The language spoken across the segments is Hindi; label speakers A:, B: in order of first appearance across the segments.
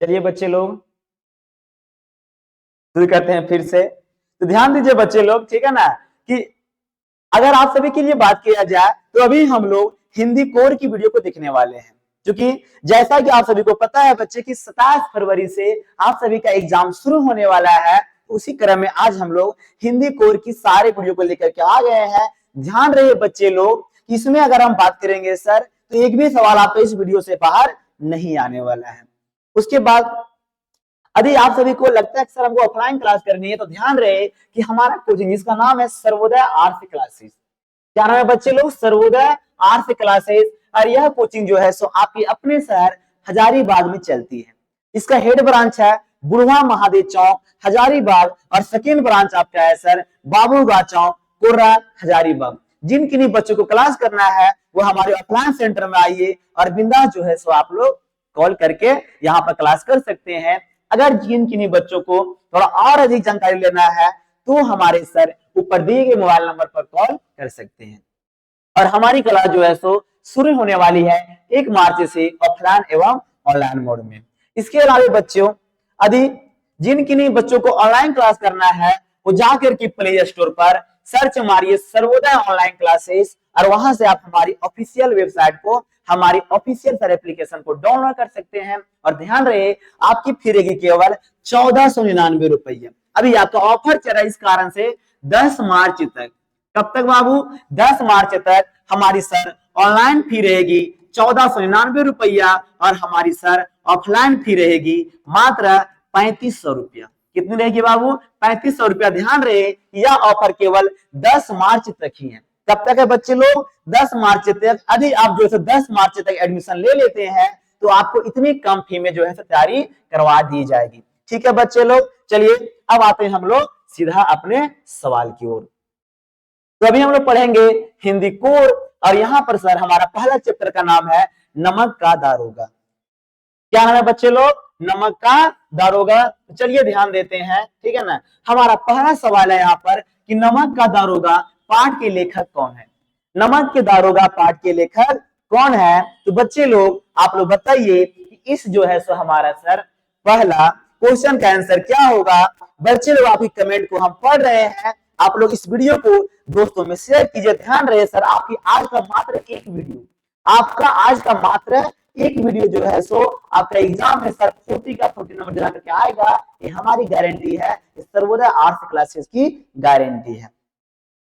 A: चलिए बच्चे लोग शुरू करते हैं फिर से। तो ध्यान दीजिए बच्चे लोग, ठीक है ना, कि अगर आप सभी के लिए बात किया जाए तो अभी हम लोग हिंदी कोर की वीडियो को देखने वाले हैं, क्योंकि जैसा कि आप सभी को पता है बच्चे कि 27 फरवरी से आप सभी का एग्जाम शुरू होने वाला है। उसी क्रम में आज हम लोग हिंदी कोर की सारे वीडियो को लेकर के आ गए हैं। ध्यान रहे बच्चे लोग, इसमें अगर हम बात करेंगे सर तो एक भी सवाल आपका इस वीडियो से बाहर नहीं आने वाला है। उसके बाद यदि आप सभी को लगता है कि सर हमको ऑफलाइन क्लास करनी है, तो ध्यान रहे कि हमारा कोचिंग जिसका नाम है सर्वोदय आर्ट्स क्लासेस। क्या नाम है बच्चे लोग? Sarvodaya arts classes. और यह कोचिंग जो है सो आपके अपने शहर हजारीबाग में चलती है। इसका हेड ब्रांच है बुढ़वा महादेव चौक हजारीबाग, और सेकेंड ब्रांच आपका है सर बाबूगा चौक कोर्रा हजारीबाग। जिन किन्हीं बच्चों को क्लास करना है वो हमारे ऑफलाइन सेंटर में आइए और बिंदास जो है सो आप लोग कॉल करके यहाँ पर क्लास कर सकते हैं। अगर जिन किन्हीं बच्चों को थोड़ा और अधिक जानकारी लेना है तो हमारे सर ऊपर दिए गए मोबाइल नंबर पर कॉल कर सकते हैं। और हमारी क्लास जो है सो शुरू होने वाली है 1 मार्च से ऑफलाइन एवं ऑनलाइन मोड में। इसके अलावा बच्चों यदि जिन किन्हीं बच्चों को ऑनलाइन क्लास करना है वो जाकर के प्ले स्टोर पर सर्च मारिए सर्वोदय ऑनलाइन क्लासेस, और वहां से आप हमारी ऑफिशियल वेबसाइट को, हमारी ऑफिशियल सर एप्लीकेशन को डाउनलोड कर सकते हैं। और ध्यान रहे आपकी फी रहेगी केवल 1499 रुपये। अभी आपका ऑफर चल रहा है, इस कारण से 10 मार्च तक। कब तक बाबू? 10 मार्च तक हमारी सर ऑनलाइन फी रहेगी 1499 रुपया, और हमारी सर ऑफलाइन फी रहेगी मात्र 3500 रुपया। कितनी रहेगी बाबू? 3500 रुपया। ध्यान रहे यह ऑफर केवल 10 मार्च तक ही है। कब तक है बच्चे लोग? 10 मार्च तक। यदि आप जो है 10 मार्च तक एडमिशन ले लेते हैं तो आपको इतनी कम फी में जो है तैयारी करवा दी जाएगी। ठीक है बच्चे लोग, चलिए अब आते हैं हम लोग सीधा अपने सवाल की ओर। तो अभी हम लोग पढ़ेंगे हिंदी कोर, और यहाँ पर सर हमारा पहला चैप्टर का नाम है नमक का दारोगा। क्या नाम है बच्चे लोग? नमक का दारोगा। चलिए ध्यान देते हैं, ठीक है ना। हमारा पहला सवाल है यहाँ पर कि नमक का दारोगा पाठ के लेखक कौन है? नमक के दारोगा पाठ के लेखक कौन है? तो बच्चे लोग आप लोग बताइए कि इस जो है सो हमारा सर पहला क्वेश्चन का आंसर क्या होगा। बच्चे लोग आपकी कमेंट को हम पढ़ रहे हैं, आप लोग इस वीडियो को दोस्तों में शेयर कीजिए। ध्यान रहे सर आपकी आज का मात्र एक वीडियो, आपका आज का मात्र एक वीडियो जो है सो आपका एग्जाम में सर 40 का 40 नंबर जमा करके आएगा। ये हमारी गारंटी है, सर्वोदय आर्ट्स क्लासेस की गारंटी है।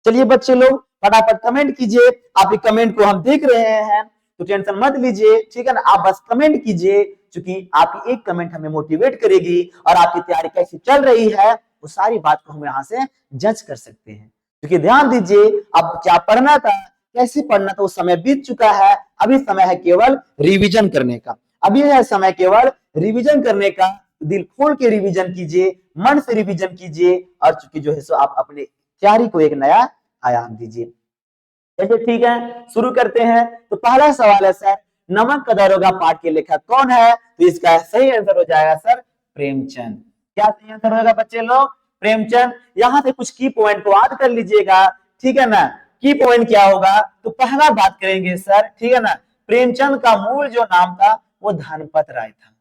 A: चलिए बच्चे लोग फटाफट कमेंट कीजिए, आपके कमेंट को हम देख रहे हैं तो टेंशन मत लीजिए, ठीक है ना। आप बस कमेंट कीजिए, क्योंकि आपकी एक कमेंट हमें मोटिवेट करेगी और आपकी तैयारी कैसी चल रही है वो सारी बात को हम यहाँ से जज कर सकते हैं। क्योंकि ध्यान दीजिए अब क्या पढ़ना था, कैसे पढ़ना था, वो समय बीत चुका है। अभी समय है केवल रिवीजन करने का, अभी है समय केवल रिवीजन करने का। दिल खोल के रिवीजन कीजिए, मन से रिवीजन कीजिए, और चूंकि जो है सो आप अपने तैयारी को एक नया आयाम दीजिए। चलिए ठीक है, शुरू करते हैं। तो पहला सवाल है सर नमक का दारोगा पाठ के लेखक कौन है? तो इसका सही आंसर हो जाएगा सर प्रेमचंद। क्या सही आंसर होगा बच्चे लोग? प्रेमचंद। यहाँ से कुछ की पॉइंट को याद कर लीजिएगा, ठीक है ना। की पॉइंट क्या होगा? तो पहला बात करेंगे सर, ठीक है ना, प्रेमचंद का मूल जो नाम था वो धनपत राय था।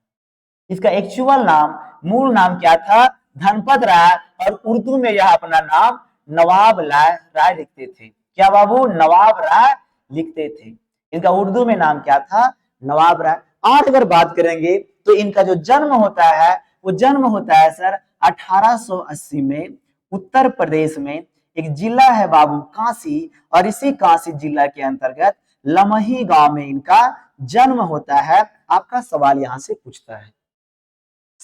A: इसका एक्चुअल नाम, मूल नाम क्या था? धनपत राय। और उर्दू में यह अपना नाम नवाब राय लिखते थे। क्या बाबू? नवाब राय लिखते थे। इनका उर्दू में नाम क्या था? नवाब राय। और अगर बात करेंगे तो इनका जो जन्म होता है वो जन्म होता है सर 1880 में उत्तर प्रदेश में एक जिला है बाबू काशी, और इसी काशी जिला के अंतर्गत लमही गांव में इनका जन्म होता है। आपका सवाल यहां से पूछता है,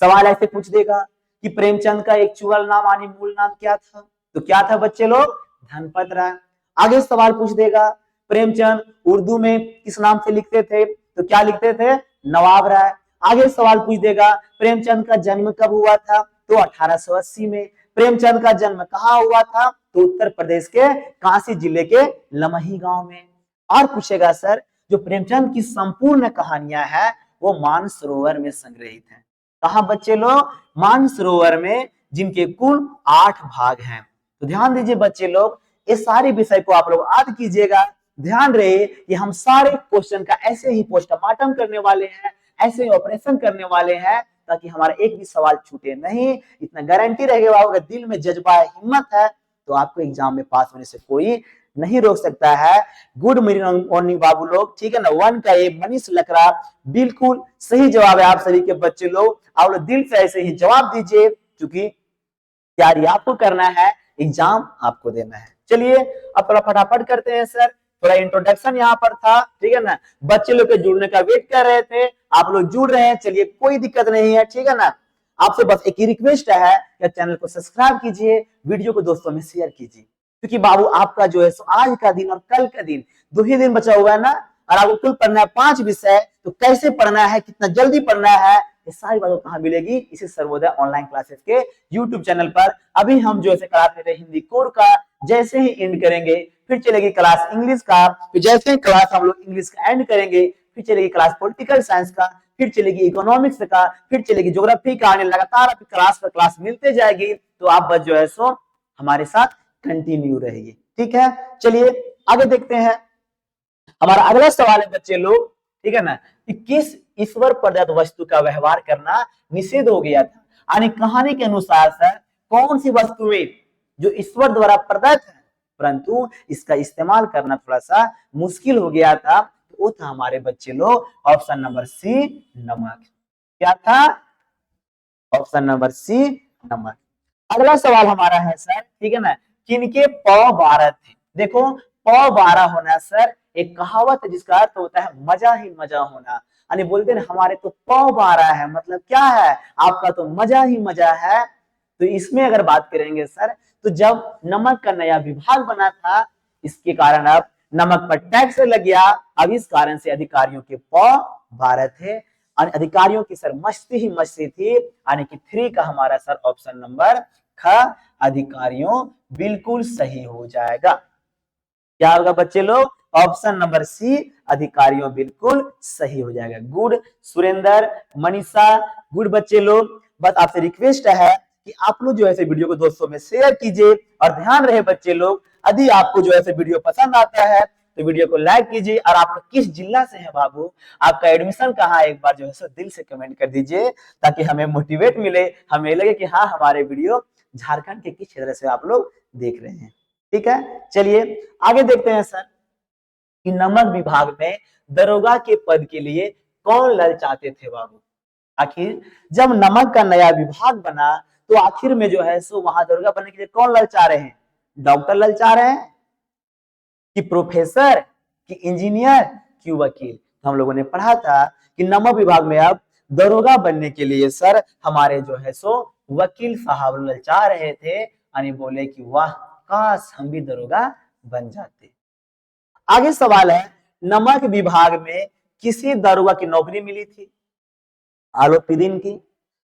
A: सवाल ऐसे पूछ देगा कि प्रेमचंद का एक्चुअल नाम यानी मूल नाम क्या था? तो क्या था बच्चे लोग? धनपत राय। आगे सवाल पूछ देगा प्रेमचंद उर्दू में किस नाम से लिखते थे? तो क्या लिखते थे? नवाब राय। आगे सवाल पूछ देगा प्रेमचंद का जन्म कब हुआ था? तो 1880 में। प्रेमचंद का जन्म कहाँ हुआ था? तो उत्तर प्रदेश के काशी जिले के लमही गांव में। और पूछेगा सर जो प्रेमचंद की संपूर्ण कहानियां हैं वो मानसरोवर में संग्रहित है। कहा बच्चे लोग? मानसरोवर में, जिनके कुल 8 भाग हैं। तो ध्यान दीजिए बच्चे लोग, इस सारे विषय को आप लोग याद कीजिएगा। ध्यान रहे कि हम सारे क्वेश्चन का ऐसे ही पोस्टमार्टम करने वाले हैं, ऐसे ही ऑपरेशन करने वाले हैं, ताकि हमारा एक भी सवाल छूटे नहीं। इतना गारंटी रहेगा बाबू, अगर दिल में जज्बा है, हिम्मत है, तो आपको एग्जाम में पास होने से कोई नहीं रोक सकता है। गुड मॉर्निंग बाबू लोग, ठीक है ना। 1 का ए मनीष लकड़ा बिल्कुल सही जवाब है। आप सभी के बच्चे लोग, आप लोग दिल से ऐसे ही जवाब दीजिए, क्योंकि तैयारी आपको करना है, एग्जाम आपको देना है। चलिए अब थोड़ा फटाफट करते हैं सर, थोड़ा इंट्रोडक्शन यहाँ पर था, ठीक है ना। बच्चे लोग के जुड़ने का वेट कर रहे थे, आप लोग जुड़ रहे हैं, चलिए कोई दिक्कत नहीं है, ठीक है ना। आपसे बस एक ही रिक्वेस्ट है कि चैनल को सब्सक्राइब कीजिए, वीडियो को दोस्तों में शेयर कीजिए, क्योंकि बाबू आपका जो है आज का दिन और कल का दिन 2 ही दिन बचा हुआ है ना, और आपको कुल पढ़ना है 5 विषय, तो कैसे पढ़ना है, कितना जल्दी पढ़ना है, ये सारी बातें कहाँ मिलेगी, इसी सर्वोदय ऑनलाइन क्लासेस के यूट्यूब चैनल पर। अभी हम जो है क्लास लेते हैं हिंदी कोर का, जैसे ही एंड करेंगे फिर चलेगी क्लास इंग्लिश का, फिर जैसे ही क्लास हम लोग इंग्लिश का एंड करेंगे फिर चलेगी क्लास पॉलिटिकल साइंस का, फिर चलेगी इकोनॉमिक्स का, फिर चलेगी ज्योग्राफी का, आने लगातार क्लास पर क्लास मिलते जाएगी। तो आप बस जो है सो हमारे साथ कंटिन्यू रहेगी, ठीक है। चलिए आगे देखते हैं, हमारा अगला सवाल है बच्चे लोग, ठीक है ना, कि किस ईश्वर प्रदत्त वस्तु का व्यवहार करना निषेध हो गया था। यानी कहानी के अनुसार सर कौन सी वस्तुएं जो ईश्वर द्वारा प्रदत्त है परंतु इसका इस्तेमाल करना थोड़ा सा मुश्किल हो गया था, तो वो था हमारे बच्चे लोग ऑप्शन नंबर सी, नमक। क्या था? ऑप्शन नंबर सी, नमक। अगला सवाल हमारा है सर, ठीक है ना, किनके पौ 12 थे। देखो पौ 12 होना सर एक कहावत है जिसका अर्थ होता है मजा ही मजा होना। यानी बोलते हैं हमारे तो पौ 12 है, मतलब क्या है, आपका तो मजा ही मजा है। तो इसमें अगर बात करेंगे सर, तो जब नमक का नया विभाग बना था, इसके कारण अब नमक पर टैक्स लग गया। अब इस कारण से अधिकारियों के पौ 12 थे, और अधिकारियों की सर मस्ती ही मस्ती थी। यानी कि 3 का हमारा सर ऑप्शन नंबर ख, अधिकारियों, बिल्कुल सही हो जाएगा। क्या होगा बच्चे लोग? ऑप्शन नंबर सी, अधिकारियों, बिल्कुल सही हो जाएगा। गुड सुरेंद्र, मनीषा, गुड बच्चे लोग। बस आपसे रिक्वेस्ट है कि आप लोग जो है वीडियो को दोस्तों में शेयर कीजिए, और ध्यान रहे बच्चे लोग, यदि आपको जो है वीडियो पसंद आता है तो वीडियो को लाइक कीजिए। और आप लोग किस जिला से हैं बाबू, आपका एडमिशन कहाँ है, एक बार जो है दिल से कमेंट कर दीजिए, ताकि हमें मोटिवेट मिले, हमें लगे कि हाँ हमारे वीडियो झारखंड के किस क्षेत्र से आप लोग देख रहे हैं, ठीक है। चलिए आगे देखते हैं सर, कि नमक विभाग में दरोगा के पद के लिए कौन ललचाते थे बाबू। आखिर जब नमक का नया विभाग बना तो आखिर में जो है सो वहां दरोगा बनने के लिए कौन ललचा रहे हैं? डॉक्टर ललचा रहे हैं, कि प्रोफेसर, कि इंजीनियर, कि वकील। तो हम लोगों ने पढ़ा था कि नमक विभाग में अब दरोगा बनने के लिए सर हमारे जो है सो वकील साहब ललचा रहे थे, यानी बोले कि वाह काश हम भी दरोगा बन जाते। आगे सवाल है, नमक विभाग में किसी दरोगा की नौकरी मिली थी? आलोपीदीन की,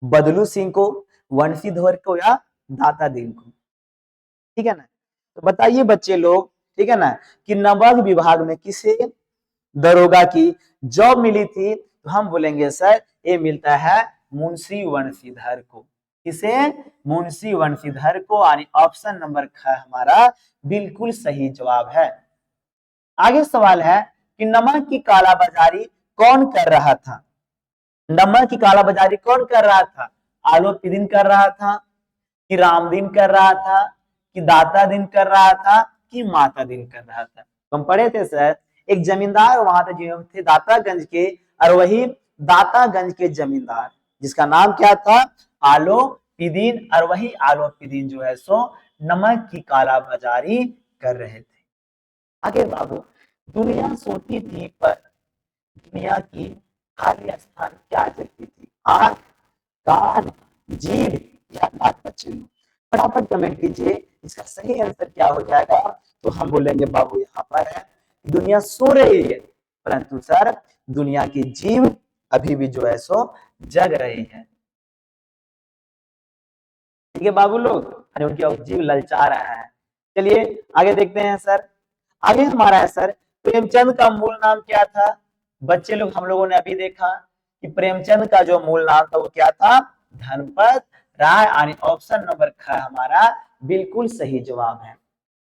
A: बदलू सिंह को, वंशीधर को, या दाता दीन को, ठीक है ना। तो बताइए बच्चे लोग, ठीक है ना, कि नमक विभाग में किसे दरोगा की जॉब मिली थी? तो हम बोलेंगे सर ये मिलता है मुंशी वंशीधर को। किसे? मुंशी वंशीधर को, यानी ऑप्शन नंबर ख हमारा बिल्कुल सही जवाब है। आगे सवाल है कि नमक की कालाबाजारी कौन कर रहा था? नमक की कालाबाजारी कौन कर रहा था? आलोपीदीन कर रहा था, कि रामदीन कर रहा था, कि दाता दिन कर रहा था, कि माता दिन कर रहा था। तो हम पढ़े थे सर, एक जमींदार वहां थे दातागंज के, और वही दातागंज के जमींदार जिसका नाम क्या था? आलोपीदीन, और वही आलोपीदीन जो है सो नमक की कालाबाजारी कर रहे थे। आगे बाबू, दुनिया सोती थी पर दुनिया की खाली स्थान क्या जगती थी? आंख, कान, जीभ, या दांत? बच्चे फटाफट कमेंट कीजिए, इसका सही आंसर क्या हो जाएगा। तो हम बोलेंगे बाबू यहाँ पर है दुनिया सो रही है, परंतु सर दुनिया की जीभ अभी भी जो है सो जग रही है, ठीक है बाबू लोग, उनकी जीव ललचा रहा है। चलिए आगे देखते हैं सर, आगे हमारा है सर प्रेमचंद का मूल नाम क्या था? बच्चे लोग हम लोगों ने अभी देखा कि प्रेमचंद का जो मूल नाम था वो क्या था? धनपत राय, यानी ऑप्शन नंबर ख हमारा बिल्कुल सही जवाब है,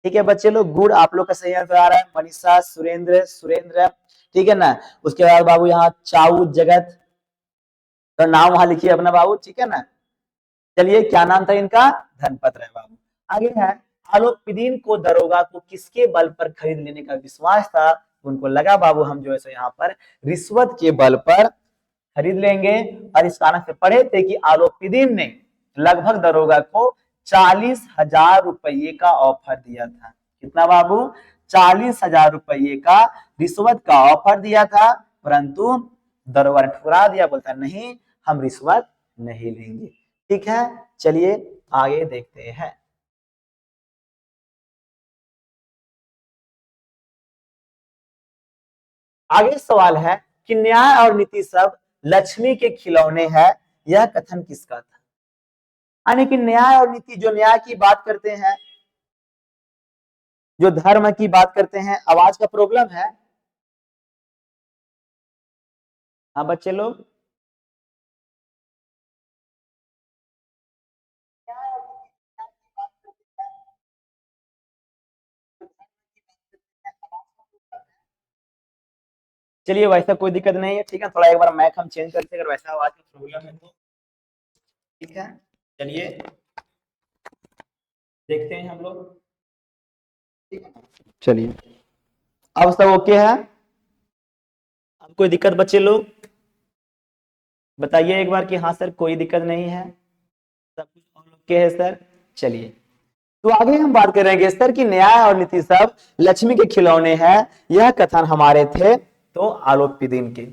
A: ठीक है बच्चे लोग। गुड, आप लोग का सही आंसर आ रहा है। मनीषा, सुरेंद्र, ठीक है ना। उसके बाद बाबू यहाँ चाऊ जगत, तो नाम वहां लिखिए अपना बाबू, ठीक है ना। चलिए, क्या नाम था इनका? धनपत राय बाबू। आगे है, आलोपीदीन को दरोगा को किसके बल पर खरीद लेने का विश्वास था? उनको लगा बाबू हम जो है सो यहाँ पर रिश्वत के बल पर खरीद लेंगे, और इस कारण से पढ़े थे कि आलोपीदीन ने लगभग दरोगा को 40,000 रुपये का ऑफर दिया था। कितना बाबू? 40,000 रुपये का रिश्वत का ऑफर दिया था, परंतु दरोगा ने ठुकरा दिया, बोलता नहीं हम रिश्वत नहीं लेंगे। ठीक है, चलिए आगे देखते हैं। आगे सवाल है कि न्याय और नीति सब लक्ष्मी के खिलौने हैं, यह कथन किसका था? यानी कि न्याय और नीति, जो न्याय की बात करते हैं, जो धर्म की बात करते हैं, आवाज का प्रॉब्लम है। हाँ बच्चे लोग, चलिए वैसा कोई दिक्कत नहीं है, ठीक है। थोड़ा एक बार मैक हम चेंज करते हैं अगर वैसा आवाज का प्रॉब्लम है तो। ठीक है, चलिए देखते हैं हम लोग। ठीक है, चलिए अब सब ओके है? अब कोई दिक्कत बच्चे लोग? बताइए एक बार कि हाँ सर कोई दिक्कत नहीं है, सब कुछ ओके है सर। चलिए, तो आगे हम बात करेंगे सर कि न्याय और नीति सब लक्ष्मी के खिलौने हैं, यह कथन हमारे थे तो आलोपीदीन के।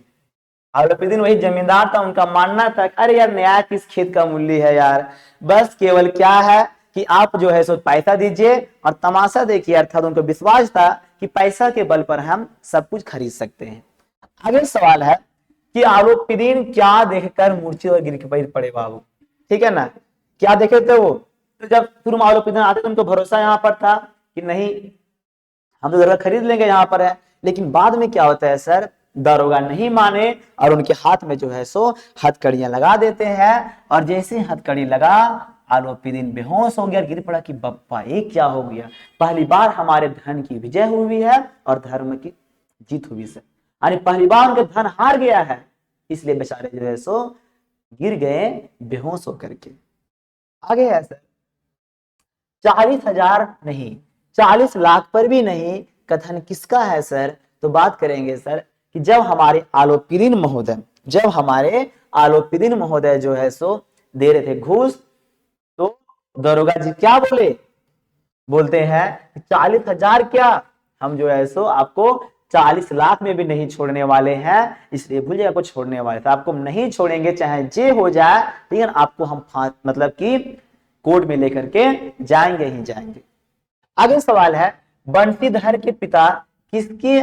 A: आलोपीदीन वही जमींदार था, उनका मानना था अरे यार न्याय किस खेत का मूल्य है यार, बस केवल क्या है कि आप जो है सो पैसा दीजिए और तमाशा देखिए, अर्थात उनको विश्वास था कि पैसा के बल पर हम सब कुछ खरीद सकते हैं। आगे सवाल है कि आलोपीदीन क्या देखकर मूर्छित और गिर पड़े बाबू? ठीक है ना, क्या देखे थे वो? तो जब शुरू में आलोपीदीन आते थे उनको भरोसा यहाँ पर था कि नहीं हम तो जरूर खरीद लेंगे यहाँ पर है, लेकिन बाद में क्या होता है सर, दारोगा नहीं माने और उनके हाथ में जो है सो हथकड़ियां लगा देते हैं, और जैसे हथकड़ी लगा आलोपीदीन बेहोश हो गया, गिर पड़ा कि बप्पा ये क्या हो गया, पहली बार हमारे धन की विजय हुई है और धर्म की जीत हुई सर, यानी पहली बार उनका धन हार गया है, इसलिए बेचारे जो है सो गिर गए बेहोश होकर के। आगे है सर, 40,000 नहीं 40 लाख पर भी नहीं, कथन किसका है सर? तो बात करेंगे सर कि जब हमारे आलोपीदीन महोदय जो है सो दे रहे थे घूस, तो दरोगा जी क्या बोलते हैं 40,000 क्या, हम जो है सो आपको 40 लाख में भी नहीं छोड़ने वाले हैं, इसलिए भूल जाइए आपको छोड़ने वाले थे, आपको नहीं छोड़ेंगे चाहे जे हो जाए, लेकिन आपको हम मतलब कि कोर्ट में लेकर के जाएंगे ही जाएंगे। आगे सवाल है, बंशीधर के पिता किसके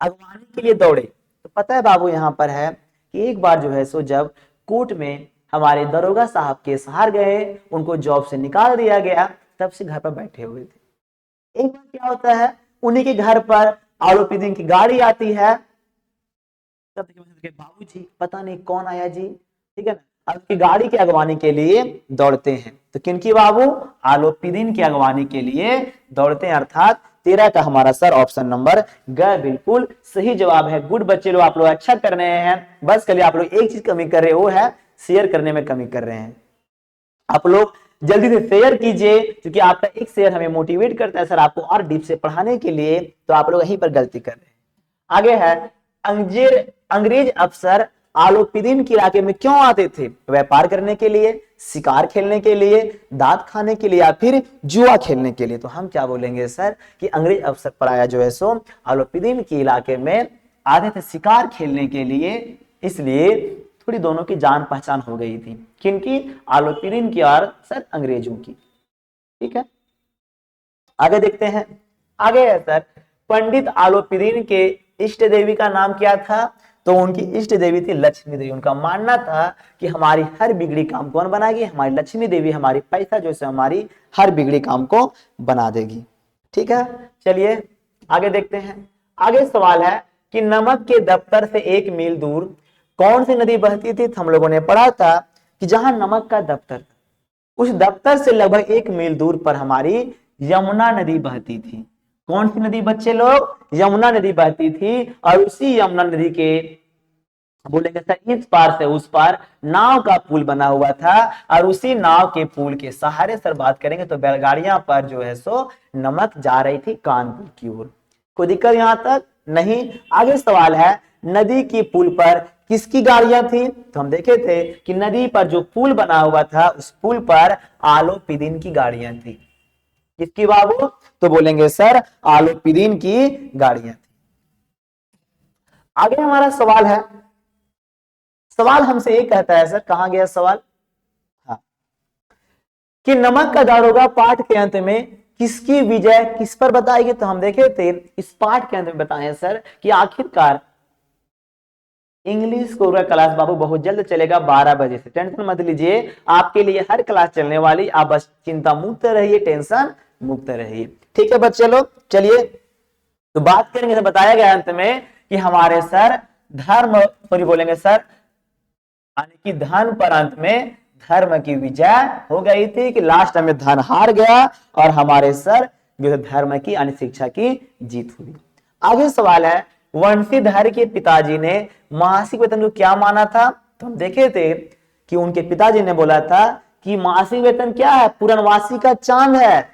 A: अगवानी के लिए दौड़े? तो पता है बाबू यहाँ पर है कि एक बार जो है सो जब कोर्ट में हमारे दरोगा साहब केस हार गए, उनको जॉब से निकाल दिया गया, तब से घर पर बैठे हुए थे। एक बार क्या होता है, उन्हीं के घर पर आलोपीदीन की गाड़ी आती है, तब बाबू जी पता नहीं कौन आया जी, ठीक है ना, आपकी गाड़ी की अगवानी के लिए दौड़ते हैं, तो किनकी बाबू? आलोपीदीन की अगवानी के लिए दौड़ते हैं, अर्थात 13 का हमारा सर ऑप्शन नंबर ग बिल्कुल सही जवाब है। गुड बच्चे लोग, आप लोग अच्छा कर रहे हैं, बस कल आप लोग एक चीज कमी कर रहे हो, वो है शेयर करने में कमी कर रहे हैं। आप लोग जल्दी से शेयर कीजिए, क्योंकि आपका एक शेयर हमें मोटिवेट करता है सर आपको और डीप से पढ़ाने के लिए, तो आप लोग यहीं पर गलती कर रहे हैं। आगे है, अंग्रेज अफसर आलोपीदीन के इलाके में क्यों आते थे? व्यापार करने के लिए, शिकार खेलने के लिए, दांत खाने के लिए, या फिर जुआ खेलने के लिए? तो हम क्या बोलेंगे सर कि अंग्रेज अफसर पराया जो है सो आलोपीदीन के इलाके में आते थे शिकार खेलने के लिए, इसलिए थोड़ी दोनों की जान पहचान हो गई थी, किनकी? आलोपीदीन की और सर अंग्रेजों की। ठीक है, आगे देखते हैं। आगे है सर, पंडित आलोपीदीन के इष्ट देवी का नाम क्या था? तो उनकी इष्ट देवी थी लक्ष्मी देवी। उनका मानना था कि हमारी हर बिगड़ी काम कौन बनाएगी? हमारी लक्ष्मी देवी, हमारी पैसा जो है हमारी हर बिगड़ी काम को बना देगी। ठीक है, चलिए आगे देखते हैं। आगे सवाल है कि नमक के दफ्तर से 1 मील दूर कौन सी नदी बहती थी? हम लोगों ने पढ़ा था कि जहां नमक का दफ्तर, उस दफ्तर से लगभग 1 मील दूर पर हमारी यमुना नदी बहती थी। कौन सी नदी बच्चे लोग? यमुना नदी बहती थी, और उसी यमुना नदी के बोलेंगे सर इस पार से उस पार नाव का पुल बना हुआ था और उसी नाव के पुल के सहारे सर बात करेंगे तो बैलगाड़ियां पर जो है सो नमक जा रही थी कानपुर की ओर। कोई दिक्कत यहां तक नहीं। आगे सवाल है नदी की पुल पर किसकी गाड़ियां थी? तो हम देखे थे कि नदी पर जो पुल बना हुआ था उस पुल पर आलोपीदीन की गाड़ियां थी। किसकी बाबू? तो बोलेंगे सर आलोपीदीन की गाड़ियां थी। आगे हमारा सवाल है, सवाल हमसे ये कहता है सर, कहां गया सवाल, हाँ, कि नमक का दारोगा पाठ के अंत में किसकी विजय किस पर बताएगी? तो हम देखे थे इस पाठ के अंत में बताए सर कि आखिरकार इंग्लिश कोरा क्लास बाबू बहुत जल्द चलेगा 12 बजे से, टेंशन मत लीजिए, आपके लिए हर क्लास चलने वाली, आप बस चिंता मुक्त रहिए, टेंशन मुक्त रहिए। ठीक है बच्चे लोग, चलिए तो बात करेंगे, तो बताया गया अंत में कि हमारे सर धर्म सॉरी बोलेंगे सर यानी कि धन पर अंत में धर्म की विजय हो गई थी, कि लास्ट में धन हार गया और हमारे सर जो धर्म की यानी शिक्षा की जीत हुई। आगे सवाल है वंशीधर के पिताजी ने मासिक वेतन को क्या माना था? तो हम देखे थे कि उनके पिताजी ने बोला था कि मासिक वेतन क्या है? पूर्णवासी का चांद है,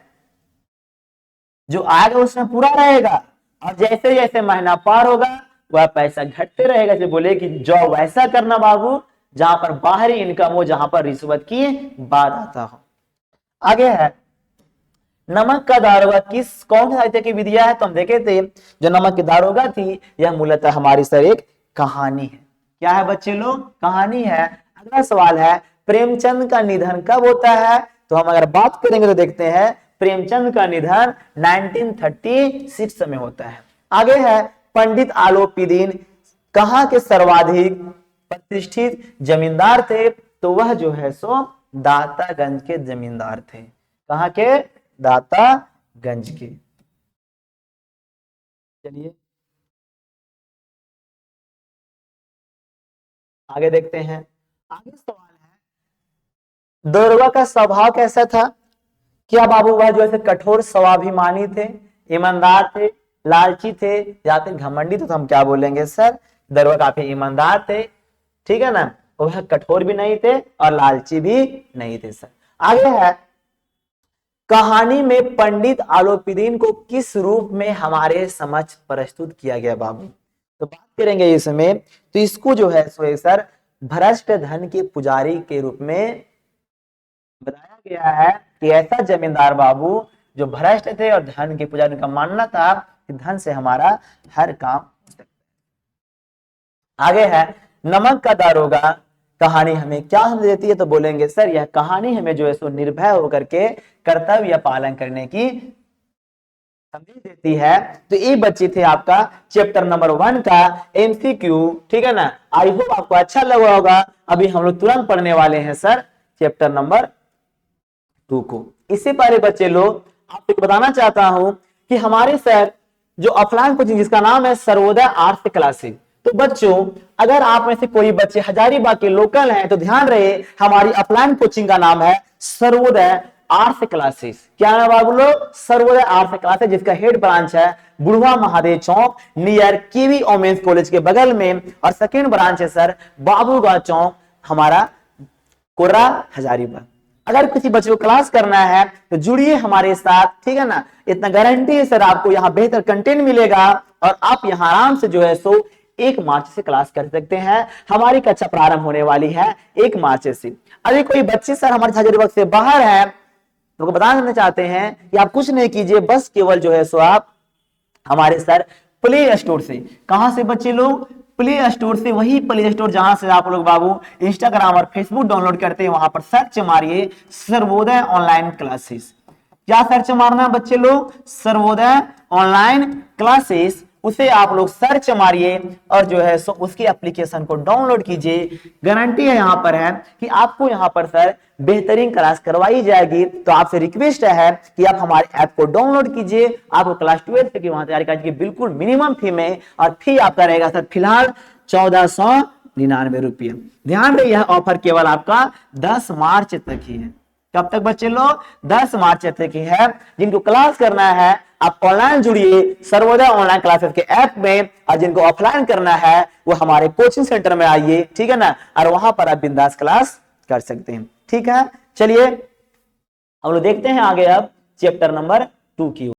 A: जो आएगा उसमें पूरा रहेगा और जैसे जैसे महीना पार होगा वह पैसा घटते रहेगा। जैसे बोले कि जॉब वैसा करना बाबू जहां पर बाहरी इनकम हो, जहां पर रिश्वत की बात आता हो। आगे है नमक का दारोगा किस कौन साहित्य की विधिया है? तो हम देखे थे जो नमक की दारोगा थी यह मूलतः हमारी सर एक कहानी है। क्या है बच्चे लोग? कहानी है। अगला सवाल है प्रेमचंद का निधन कब होता है? तो हम अगर बात करेंगे तो देखते हैं प्रेमचंद का निधन 1936 में होता है। आगे है पंडित आलोपीदीन कहाँ के सर्वाधिक प्रतिष्ठित जमींदार थे? तो वह जो है सो दातागंज के जमींदार थे। कहाँ के? दातागंज के। चलिए आगे देखते हैं। आगे सवाल है दारोगा का स्वभाव कैसा था? क्या बाबू वह जो है कठोर स्वाभिमानी थे, ईमानदार थे, लालची थे या फिर घमंडी? तो हम क्या बोलेंगे सर दारोगा काफी ईमानदार थे, ठीक है ना, वह कठोर भी नहीं थे और लालची भी नहीं थे सर। आगे है कहानी में पंडित आलोपीदीन को किस रूप में हमारे समक्ष प्रस्तुत किया गया बाबू? तो बात करेंगे इसमें तो इसको जो है सर भ्रष्ट धन के पुजारी के रूप में बताया गया है कि ऐसा जमींदार बाबू जो भ्रष्ट थे और धन के पुजारी का मानना था कि धन से हमारा हर काम हो सकता है। आगे है नमक का दारोगा कहानी हमें क्या हम देती है? तो बोलेंगे सर यह कहानी हमें जो है सो निर्भय होकर के कर्तव्य पालन करने की संदेश देती है। तो ये बच्चे थे आपका चैप्टर नंबर 1 का एमसीक्यू, ठीक है ना। आई होप आपको अच्छा लगा होगा। अभी हम लोग तुरंत पढ़ने वाले हैं सर चैप्टर नंबर 2 को। इससे पहले बच्चे लोग आपको बताना चाहता हूं कि हमारे सर जो ऑफलाइन कोचिंग जिसका नाम है सर्वोदय आर्ट्स क्लासेस, तो बच्चों अगर आप में से कोई बच्चे हजारीबाग के लोकल हैं तो ध्यान रहे हमारी ऑफलाइन कोचिंग का नाम है सर्वोदय आर्ट्स क्लासेस। क्या है बाबू लोग? सर्वोदय आर्ट्स क्लासेस, जिसका हेड ब्रांच है बुढ़वा महादेव चौक नियर केवी वोमेंस कॉलेज के बगल में, और सेकेंड ब्रांच है सर बाबूगांव चौक हमारा कोर्रा हजारीबाग। अगर किसी बच्चे को क्लास करना है तो जुड़िए हमारे साथ, ठीक है ना। इतना गारंटी है सर आपको यहाँ बेहतर कंटेंट मिलेगा और आप यहाँ आराम से जो है सो 1 मार्च से क्लास कर सकते हैं। हमारी कक्षा प्रारंभ होने वाली है 1 मार्च से। अभी कोई बच्चे सर हमारे हजारीबाग से बाहर है तो बता देना चाहते हैं कि आप कुछ नहीं कीजिए, बस केवल जो है सो आप हमारे सर प्ले स्टोर से, कहां से बच्चे लोग? प्ले स्टोर से, वही प्ले स्टोर जहां से आप लोग बाबू इंस्टाग्राम और फेसबुक डाउनलोड करते हैं, वहां पर सर्च मारिए सर्वोदय ऑनलाइन क्लासेस। क्या सर्च मारना है बच्चे लोग? सर्वोदय ऑनलाइन क्लासेस, उसे आप लोग सर्च मारिए और जो है सो उसकी एप्लीकेशन को डाउनलोड कीजिए। गारंटी है यहाँ पर है कि आपको यहाँ पर सर बेहतरीन क्लास करवाई जाएगी। तो आपसे रिक्वेस्ट है कि आप हमारे ऐप को डाउनलोड कीजिए। आपको क्लास 12 की वहां तैयारी कीजिए बिल्कुल मिनिमम फी में, और फी आपका रहेगा सर फिलहाल 1499 रुपये। ध्यान रहे यह ऑफर केवल आपका 10 मार्च तक ही है। कब तक बच्चे लोग? 10 मार्च तक ही है। जिनको क्लास करना है आप ऑनलाइन जुड़िए सर्वोदय ऑनलाइन क्लासेस के ऐप में, और जिनको ऑफलाइन करना है वो हमारे कोचिंग सेंटर में आइए, ठीक है ना, और वहां पर आप बिंदास क्लास कर सकते हैं। ठीक है, चलिए हम लोग देखते हैं आगे अब चैप्टर नंबर 2 की।